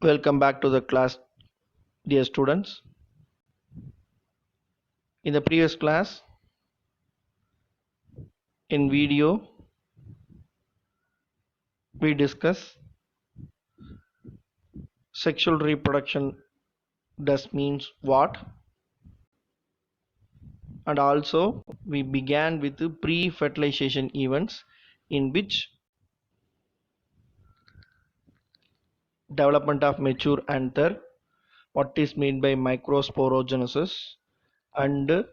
Welcome back to the class, dear students. In the previous class, in video, we discussed sexual reproduction does means what, and also we began with the pre-fertilization events in which development of mature anther, what is meant by microsporogenesis, and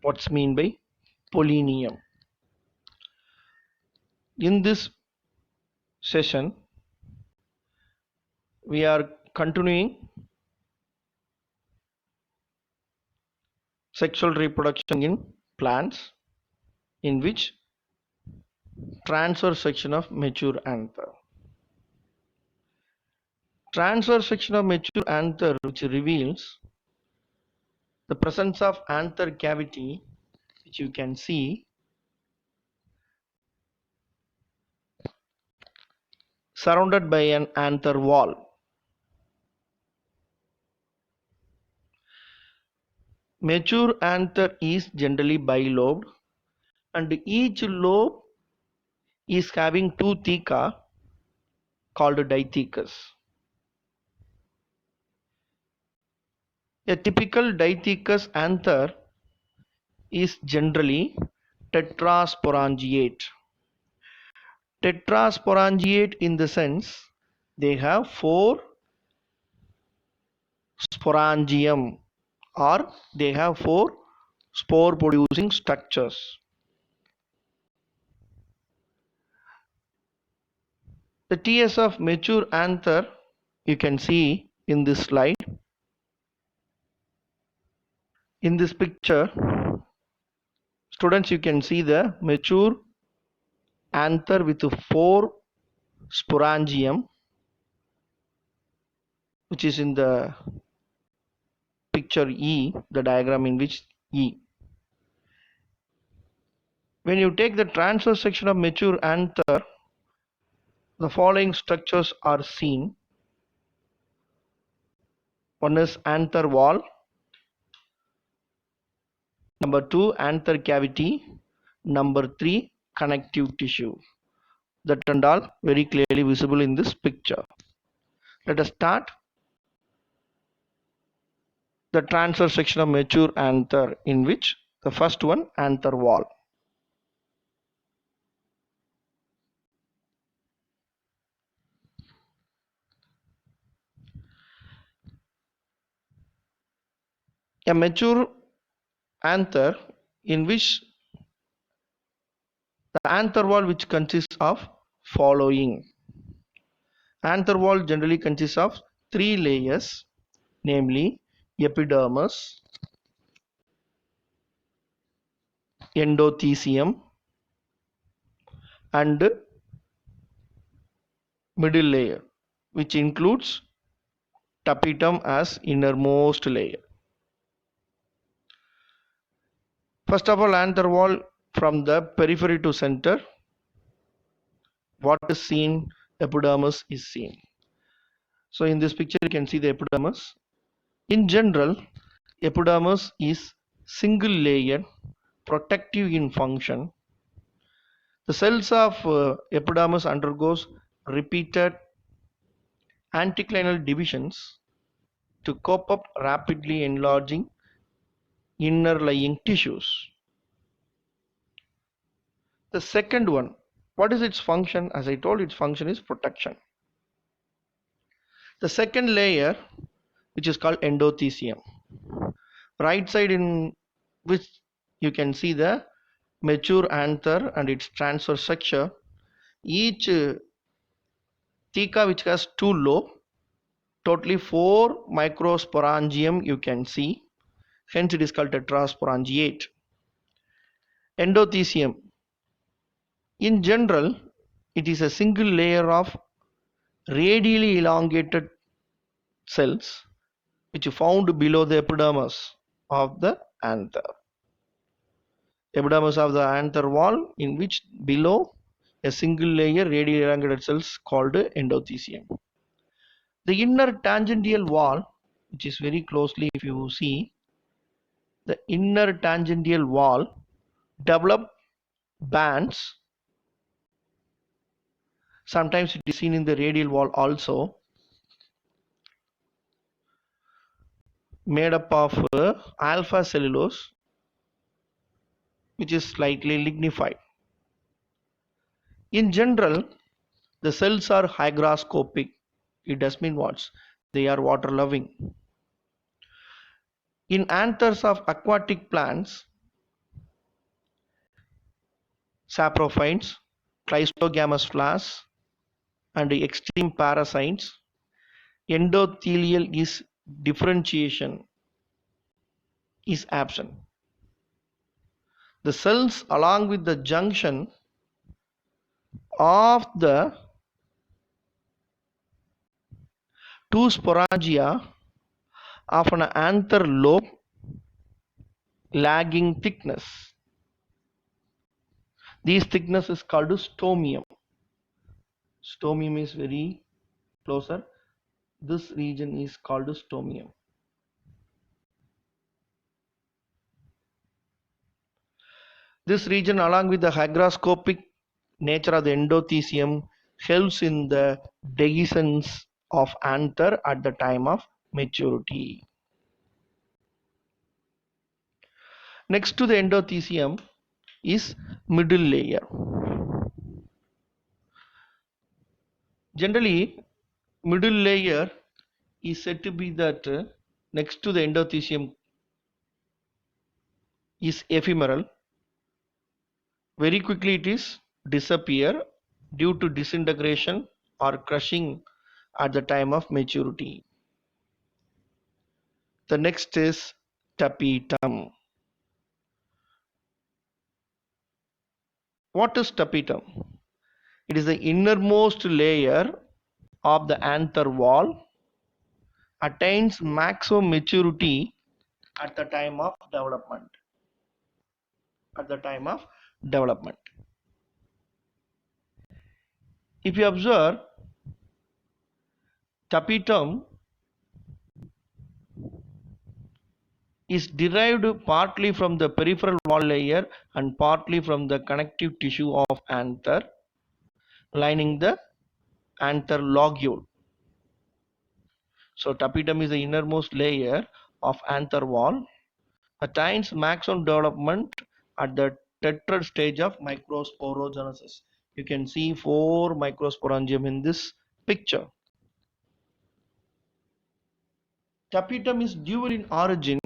what's meant by pollinium. In this session, we are continuing sexual reproduction in plants, in which transverse section of mature anther. Transverse section of mature anther, which reveals the presence of anther cavity, which you can see surrounded by an anther wall. Mature anther is generally bilobed, and each lobe is having two theca called dithecus. A typical dithecus anther is generally tetrasporangiate. Tetrasporangiate in the sense they have 4 sporangium, or they have 4 spore producing structures. The TS of mature anther you can see in this slide. In this picture, students, you can see the mature anther with 4 sporangium, which is in the picture E, the diagram in which E. When you take the transverse section of mature anther, the following structures are seen. One is anther wall, number 2 anther cavity, number 3 connective tissue. That and all very clearly visible in this picture. Let us start the transverse section of mature anther, in which the first one, anther wall. A mature anther in which the anther wall, which consists of following. Anther wall generally consists of 3 layers, namely epidermis, endothelium, and middle layer, which includes tapetum as innermost layer. First of all, anther wall from the periphery to center, what is seen? Epidermis is seen. So in this picture you can see the epidermis. In general, epidermis is single layer, protective in function. The cells of epidermis undergoes repeated anticlinal divisions to cope up rapidly enlarging inner lying tissues. The second one, what is its function? As I told, its function is protection. The second layer, which is called endothelium, right side in which you can see the mature anther and its transverse section. Each theca which has 2 lobes, totally 4 microsporangium you can see, hence it is called tetrasporangiate. Endothelium, in general, it is a single layer of radially elongated cells which are found below the epidermis of the anther. Epidermis of the anther wall, in which below a single layer radially elongated cells called endothelium. The inner tangential wall, which is very closely, if you see, the inner tangential wall develop bands. Sometimes it is seen in the radial wall also, made up of alpha cellulose, which is slightly lignified. In general, the cells are hygroscopic. It does mean what? They are water loving. In anthers of aquatic plants, saprophytes, cleistogamous flowers, and extreme parasites, endothelial is differentiation is absent. The cells along with the junction of the two sporangia of an anther lobe lagging thickness. This thickness is called stomium. Stomium is very closer. This region is called stomium. This region, along with the hygroscopic nature of the endothelium, helps in the dehiscence of anther at the time of maturity. Next to the endothelium is middle layer. Generally, middle layer is said to be that next to the endothelium is ephemeral. Very quickly it is disappear due to disintegration or crushing at the time of maturity. The next is tapetum. What is tapetum? It is the innermost layer of the anther wall, attains maximum maturity at the time of development. If you observe, tapetum is derived partly from the peripheral wall layer and partly from the connective tissue of anther lining the anther lobule. So tapetum is the innermost layer of anther wall, attains maximum development at the tetrad stage of microsporogenesis. You can see 4 microsporangium in this picture. Tapetum is dual in origin.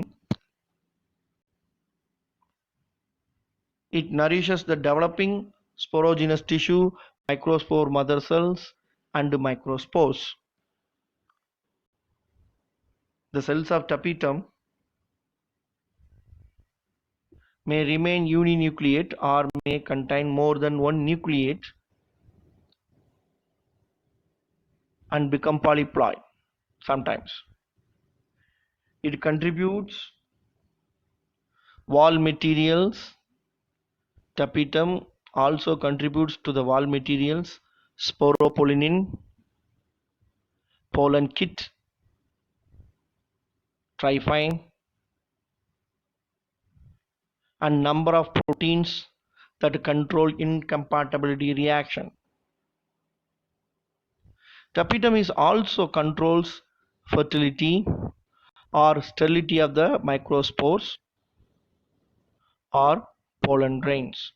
It nourishes the developing sporogenous tissue, microspore mother cells, and microspores. The cells of tapetum may remain uninucleate or may contain more than one nucleate and become polyploid sometimes. It contributes wall materials. Tapetum also contributes to the wall materials sporopollenin, pollen kit, tryphin, and number of proteins that control incompatibility reaction. Tapetum is also controls fertility or sterility of the microspores or pollen grains.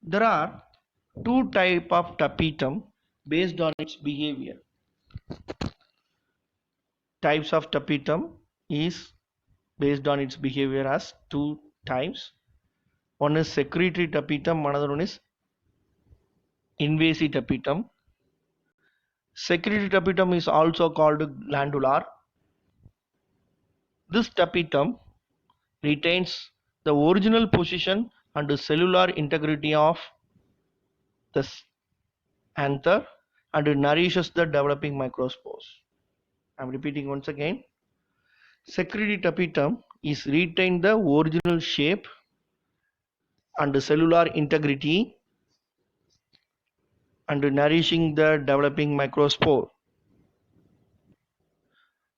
There are two types of tapetum based on its behavior. Types of tapetum is based on its behavior as two types. One is secretory tapetum, another one is invasive tapetum. Secretory tapetum is also called glandular. This tapetum retains the original position and the cellular integrity of the anther and nourishes the developing microspores. I am repeating once again. Secretory tapetum is retain the original shape and the cellular integrity and nourishing the developing microspore.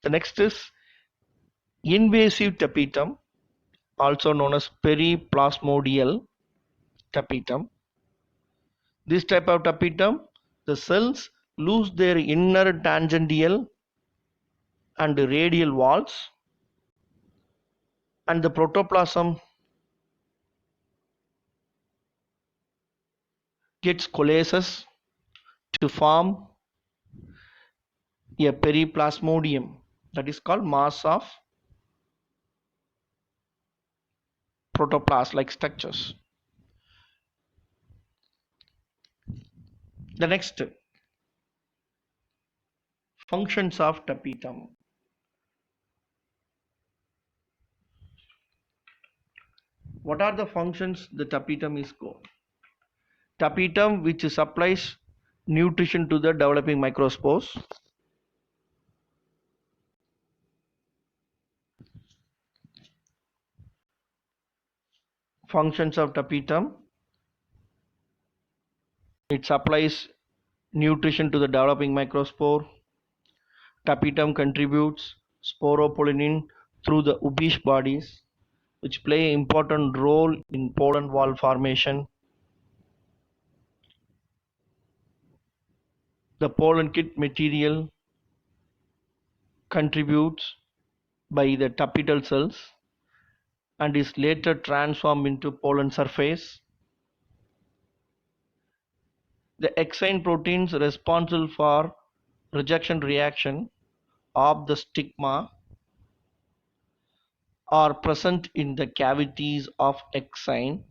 The next is invasive tapetum, also known as periplasmodial tapetum. This type of tapetum, the cells lose their inner tangential and radial walls, and the protoplasm gets coalesces to form a periplasmodium, that is called mass of protoplast like structures. The next, functions of tapetum. What are the functions the tapetum is called? Tapetum which supplies nutrition to the developing microspores. Functions of tapetum: it supplies nutrition to the developing microspore. Tapetum contributes sporopollenin through the Ubish bodies, which play an important role in pollen wall formation. The pollen kit material contributes by the tapetal cells and is later transformed into pollen surface. The exine proteins responsible for rejection reaction of the stigma are present in the cavities of exine.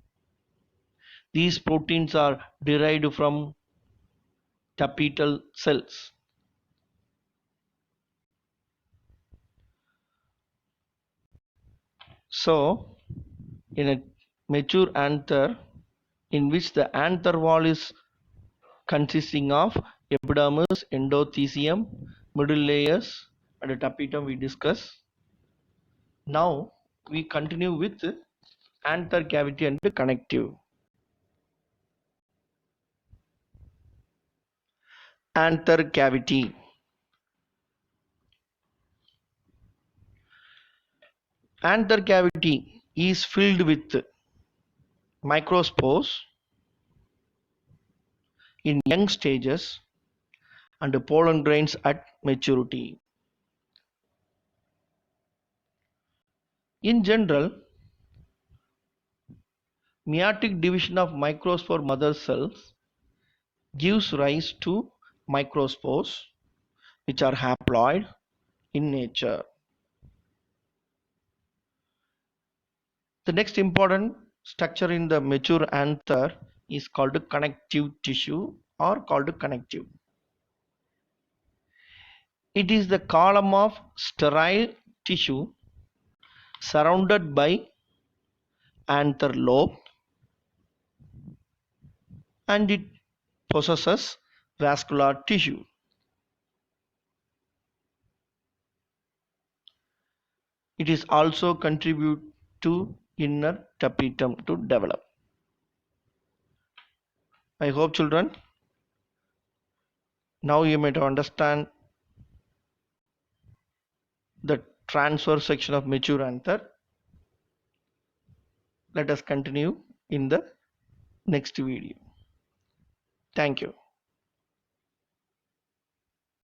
These proteins are derived from tapetal cells. So, in a mature anther, in which the anther wall is consisting of epidermis, endothecium, middle layers, and a tapetum we discuss. Now we continue with anther cavity and connective. Anther cavity. Anther cavity is filled with microspores in young stages and pollen grains at maturity. In general, meiotic division of microspore mother cells gives rise to microspores which are haploid in nature. The next important structure in the mature anther is called connective tissue or called connective. It is the column of sterile tissue surrounded by anther lobe, and it possesses vascular tissue. It is also contribute to inner tapetum to develop. I hope children, now you might understand the transverse section of mature anther. Let us continue in the next video. Thank you.